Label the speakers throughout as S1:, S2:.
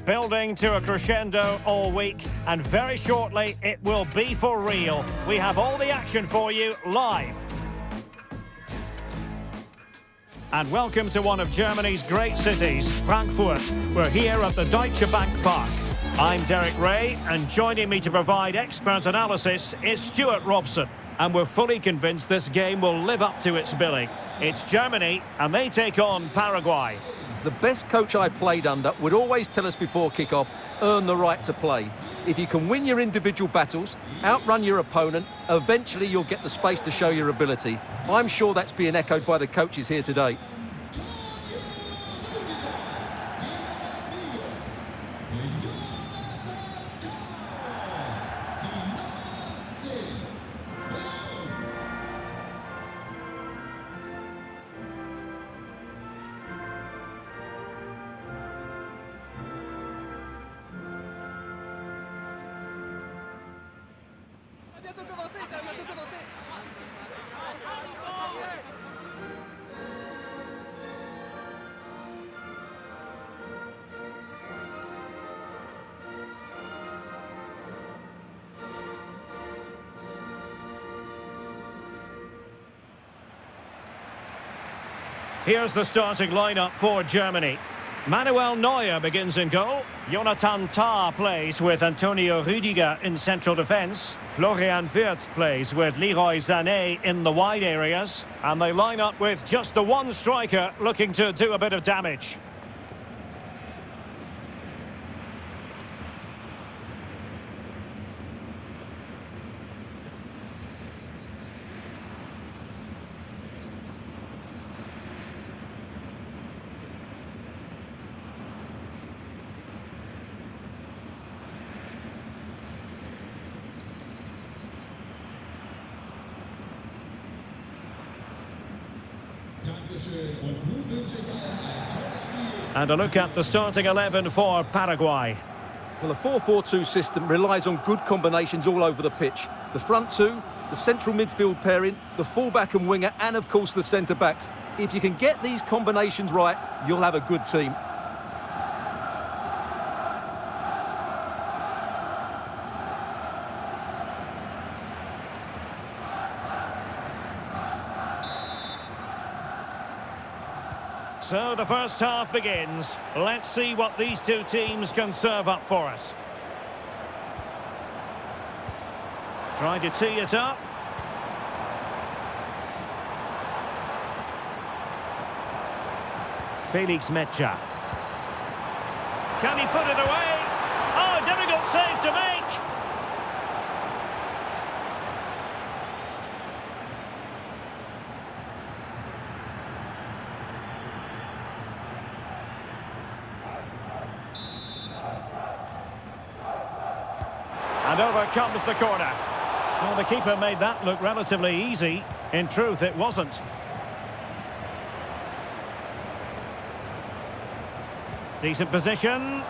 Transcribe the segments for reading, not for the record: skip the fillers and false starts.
S1: Building to a crescendo all week, and very shortly it will be for real. We have all the action for you live. And welcome to one of Germany's great cities, Frankfurt. We're here at the Deutsche Bank Park. I'm Derek Ray, and joining me to provide expert analysis is Stuart Robson. And we're fully convinced this game will live up to its billing. It's Germany, and they take on Paraguay.
S2: The best coach I played under would always tell us before kick-off, earn the right to play. If you can win your individual battles, outrun your opponent, eventually you'll get the space to show your ability. I'm sure that's being echoed by the coaches here today.
S1: Here's the starting lineup for Germany. Manuel Neuer begins in goal. Jonathan Tah plays with Antonio Rüdiger in central defence. Florian Wirtz plays with Leroy Sané in the wide areas. And they line up with just the one striker looking to do a bit of damage. And a look at the starting 11 for Paraguay.
S2: Well, the 4-4-2 system relies on good combinations all over the pitch. The front two, the central midfield pairing, the fullback and winger, and of course the centre-backs. If you can get these combinations right, you'll have a good team.
S1: So the first half begins. Let's see what these two teams can serve up for us. Trying to tee it up. Felix Mecha. Can he put it away? Oh, difficult save to make. And over comes the corner. Well, the keeper made that look relatively easy. In truth, it wasn't. Decent position.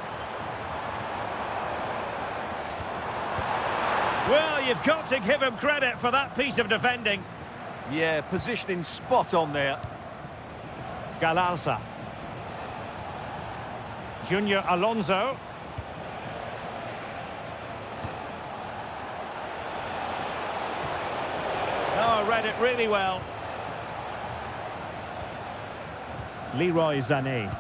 S1: Well, you've got to give him credit for that piece of defending.
S2: Yeah, positioning spot on there.
S1: Galarza. Junior Alonso. Oh, read it really well. Leroy Sané.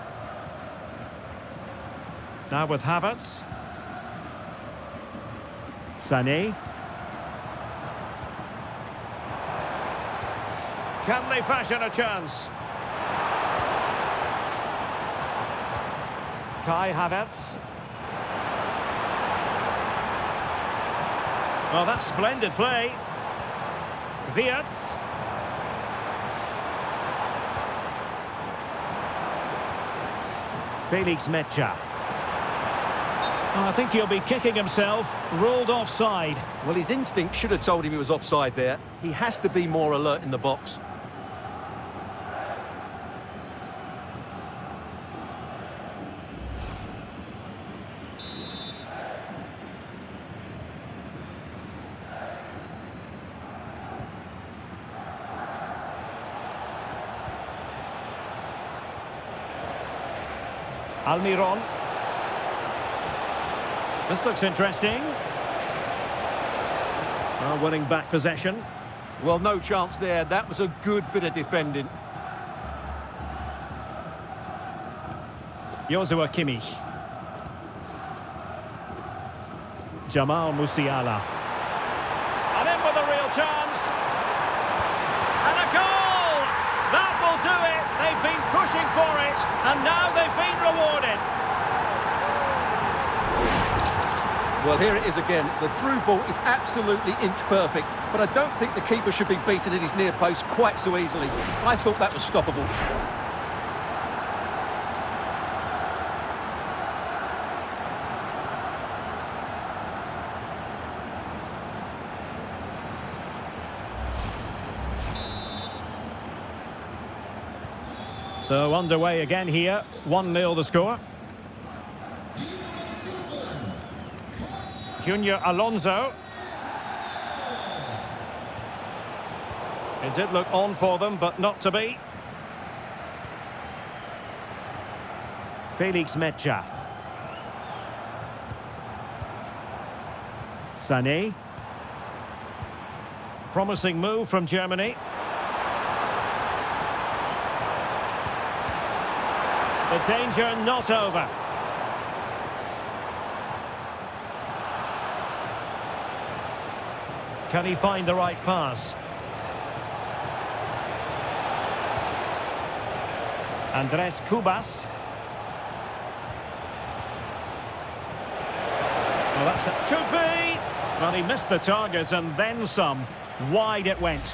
S1: Now with Havertz. Sané. Can they fashion a chance? Kai Havertz. Well, that's splendid play. Wirtz. Felix Mecha. Oh, I think he'll be kicking himself. Ruled offside.
S2: Well, his instinct should have told him he was offside there. He has to be more alert in the box.
S1: Almiron. This looks interesting. Winning back possession.
S2: Well, no chance there. That was a good bit of defending.
S1: Joshua Kimmich. Jamal Musiala. And in with a real chance. And a goal! That will do it. They've been pushing for it, and now they've been rewarded.
S2: Well, here it is again. The through ball is absolutely inch perfect, but I don't think the keeper should be beaten at his near post quite so easily. I thought that was stoppable.
S1: So underway again here, 1-0 the score. Junior Alonso. It did look on for them, but not to be. Felix Mecha. Sané. Promising move from Germany. The danger not over. Can he find the right pass? Andres Cubas. Well, that's it. Could be. Well, he missed the target and then some. Wide it went.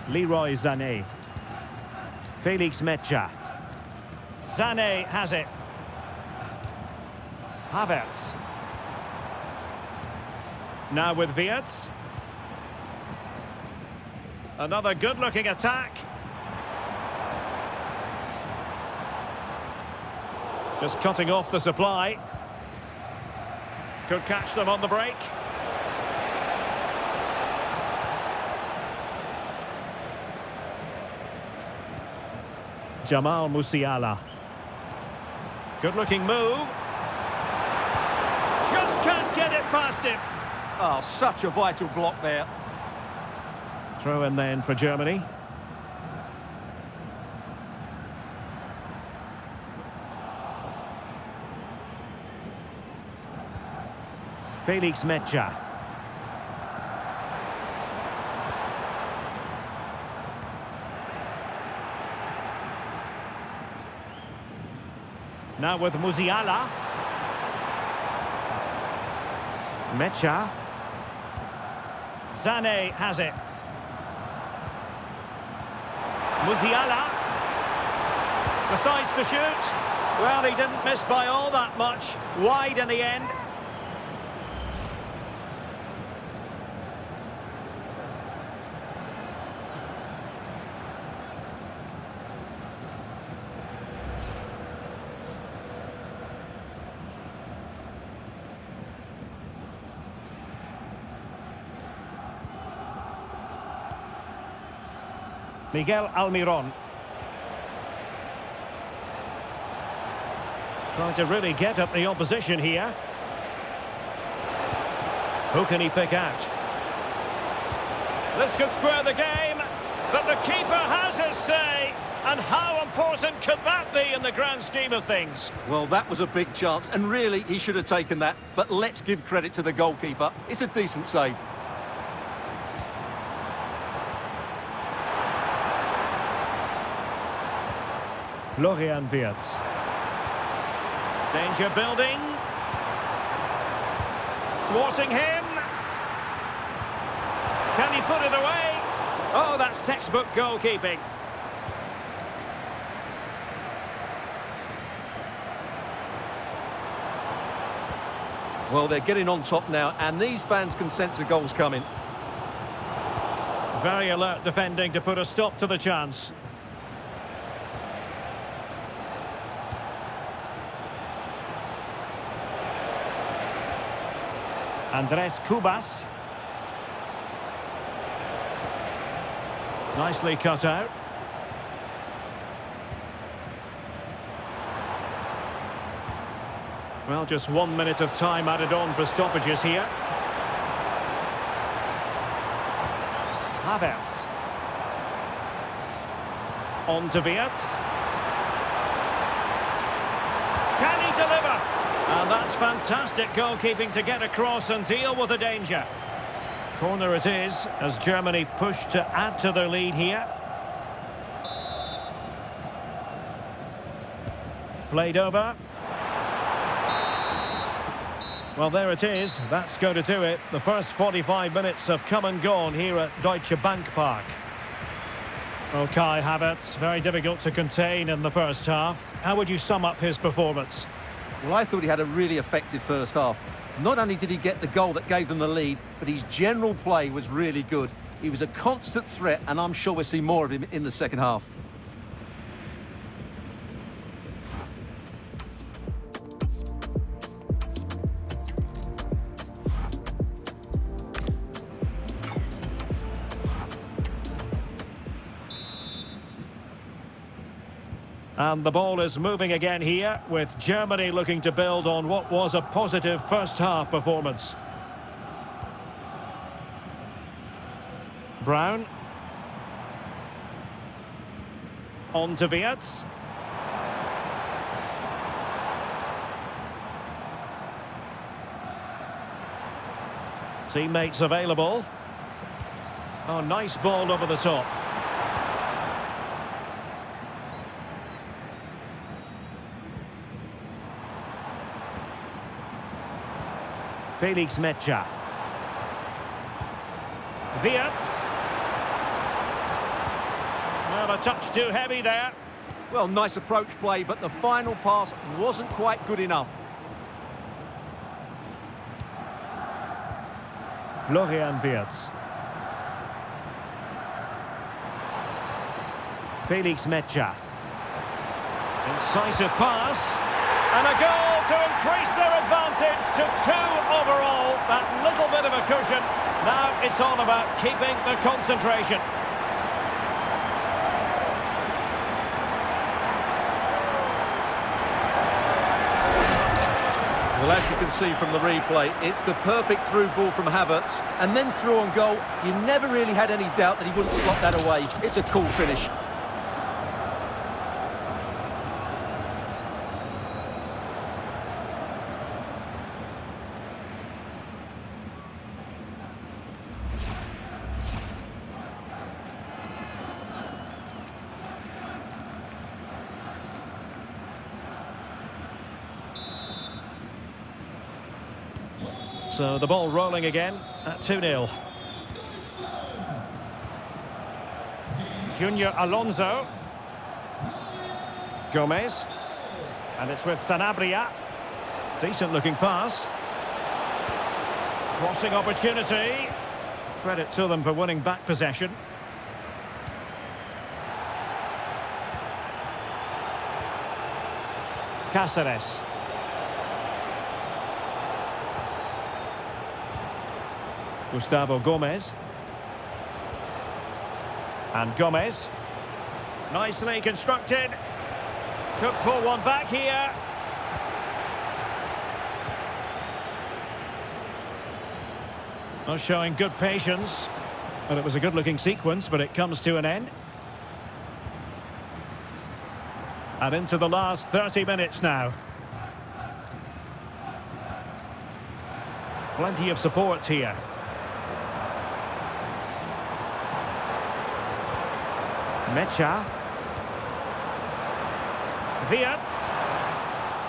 S1: Leroy Sané. Felix Mecha. Sané has it. Havertz. Now with Wirtz. Another good-looking attack. Just cutting off the supply. Could catch them on the break. Jamal Musiala. Good-looking move. Just can't get it past him.
S2: Oh, such a vital block there.
S1: Throw in then for Germany. Felix Mecha. Now with Musiala. Mecha. Sané has it. Musiala. Decides to shoot. Well, he didn't miss by all that much. Wide in the end. Miguel Almiron. Trying to really get at the opposition here. Who can he pick out? This could square the game, but the keeper has his say. And how important could that be in the grand scheme of things?
S2: Well, that was a big chance, and really, he should have taken that. But let's give credit to the goalkeeper. It's a decent save.
S1: Florian Wirtz. Danger building. Thwarting him. Can he put it away? Oh, that's textbook goalkeeping.
S2: Well, they're getting on top now, and these fans can sense the goals coming.
S1: Very alert defending to put a stop to the chance. Andres Cubas. Nicely cut out. Well, just 1 minute of time added on for stoppages here. Havertz. On to Wirtz. Can he deliver? And that's fantastic goalkeeping to get across and deal with the danger. Corner it is as Germany push to add to their lead here. Played over. Well, there it is. That's going to do it. The first 45 minutes have come and gone here at Deutsche Bank Park. Well, Kai Havertz, very difficult to contain in the first half. How would you sum up his performance?
S2: Well, I thought he had a really effective first half. Not only did he get the goal that gave them the lead, but his general play was really good. He was a constant threat, and I'm sure we'll see more of him in the second half.
S1: And the ball is moving again here, with Germany looking to build on what was a positive first-half performance. Brown. On to Wirtz. Teammates available. Oh, nice ball over the top. Felix Mecha. Wirtz. Well, a touch too heavy there.
S2: Well, nice approach play, but the final pass wasn't quite good enough.
S1: Florian Wirtz. Felix Mecha. Incisive pass. And a goal to increase their advantage to 2 overall. That little bit of a cushion. Now it's all about keeping the concentration.
S2: Well, as you can see from the replay, it's the perfect through ball from Havertz. And then through on goal, you never really had any doubt that he wouldn't slot that away. It's a cool finish.
S1: So the ball rolling again at 2-0. Junior Alonso. Gomez. And it's with Sanabria. Decent looking pass. Crossing opportunity. Credit to them for winning back possession. Cáceres. Gustavo Gomez. And Gomez. Nicely constructed. Could pull one back here. Not showing good patience. But it was a good-looking sequence, but it comes to an end. And into the last 30 minutes now. Plenty of support here. Mecha. Wirtz.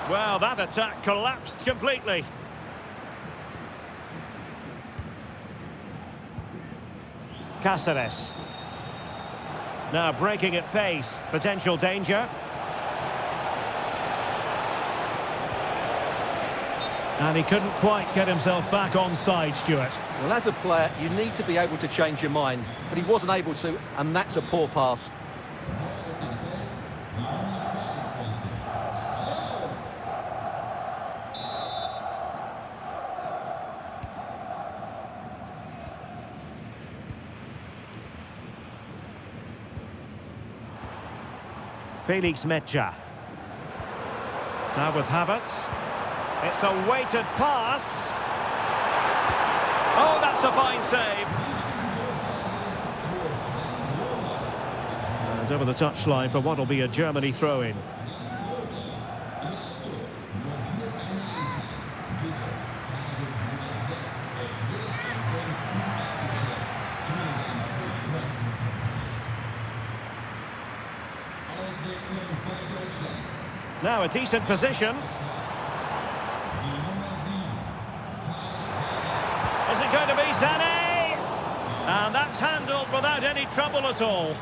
S1: Well, that attack collapsed completely. Cáceres. Now breaking at pace. Potential danger. And he couldn't quite get himself back on side, Stuart.
S2: Well, as a player, you need to be able to change your mind. But he wasn't able to, and that's a poor pass.
S1: Felix Mecha. Now with Havertz. It's a weighted pass. Oh, that's a fine save. And over the touchline for what will be a Germany throw-in. Now a decent position. Is it going to be Sané? And that's handled without any trouble at all.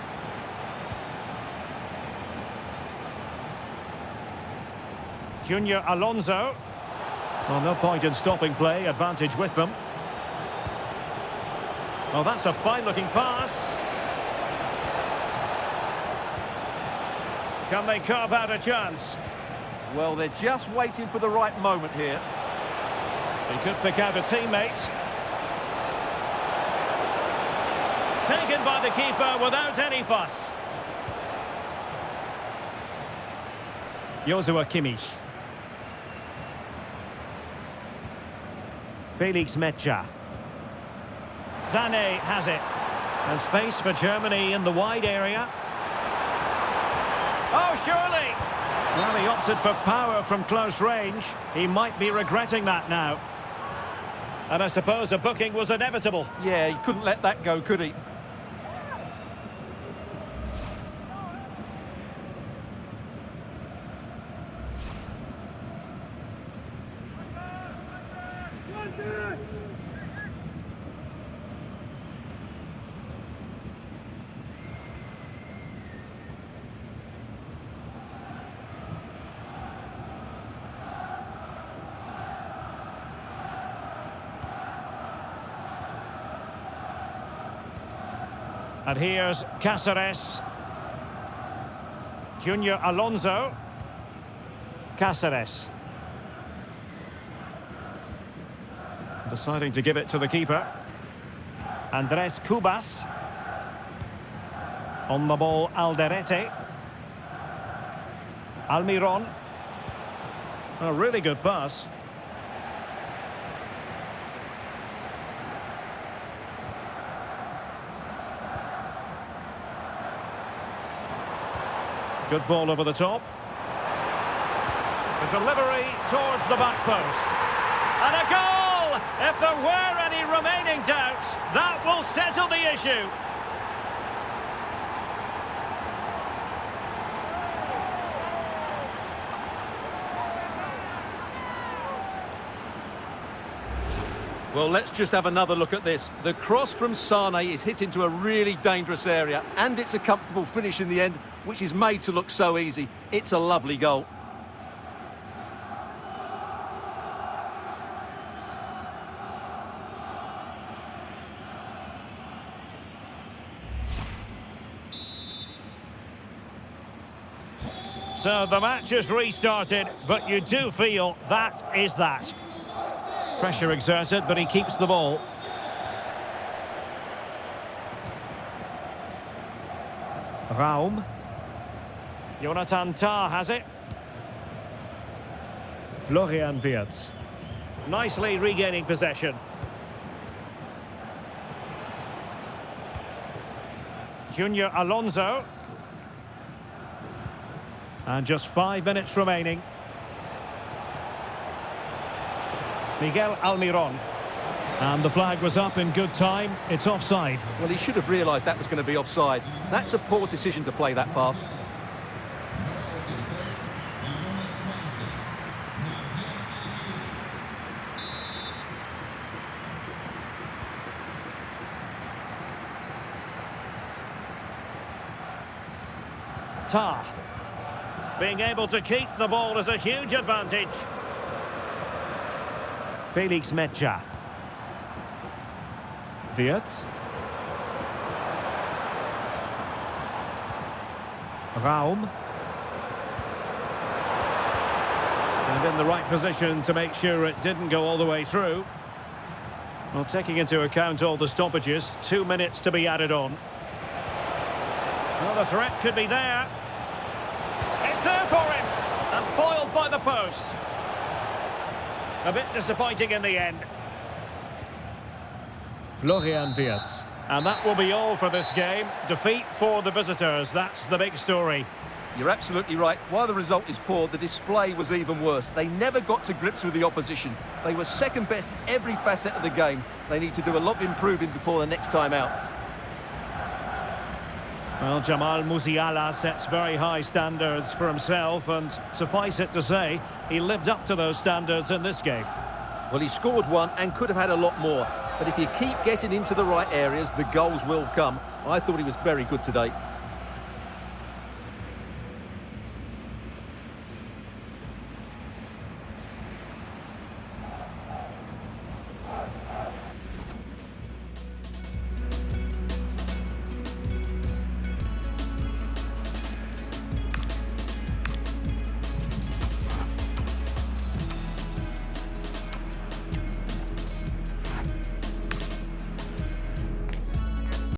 S1: Junior Alonso. Well, no point in stopping play, advantage with them. Oh, that's a fine-looking pass. Can they carve out a chance?
S2: Well, they're just waiting for the right moment here.
S1: He could pick out a teammate. Taken by the keeper without any fuss. Joshua Kimmich. Felix Mecha. Sané has it. And space for Germany in the wide area. Oh, surely! Well, he opted for power from close range. He might be regretting that now. And I suppose a booking was inevitable.
S2: Yeah, he couldn't let that go, could he?
S1: And here's Cáceres. Junior Alonso. Cáceres. Deciding to give it to the keeper. Andrés Cubas. On the ball, Alderete. Almiron. A really good pass. Good ball over the top. The delivery towards the back post. And a goal! If there were any remaining doubts, that will settle the issue.
S2: Well, let's just have another look at this. The cross from Sané is hit into a really dangerous area, and it's a comfortable finish in the end, which is made to look so easy. It's a lovely goal.
S1: So the match is restarted, but you do feel that is that. Pressure exerted, but he keeps the ball. Raum. Jonathan Tah has it. Florian Wirtz. Nicely regaining possession. Junior Alonso. And just 5 minutes remaining. Miguel Almiron. And the flag was up in good time. It's offside.
S2: Well, he should have realised that was going to be offside. That's a poor decision to play that pass.
S1: Tah. Being able to keep the ball is a huge advantage. Felix Mecha. Wirtz. Raum. And in the right position to make sure it didn't go all the way through. Well, taking into account all the stoppages, 2 minutes to be added on. Well, the threat could be there. It's there for him, and foiled by the post. A bit disappointing in the end. Florian Wirtz. And that will be all for this game. Defeat for the visitors, that's the big story.
S2: You're absolutely right. While the result is poor, the display was even worse. They never got to grips with the opposition. They were second best in every facet of the game. They need to do a lot of improving before the next time out.
S1: Well, Jamal Musiala sets very high standards for himself, and suffice it to say, he lived up to those standards in this game.
S2: Well, he scored one and could have had a lot more. But if you keep getting into the right areas, the goals will come. I thought he was very good today.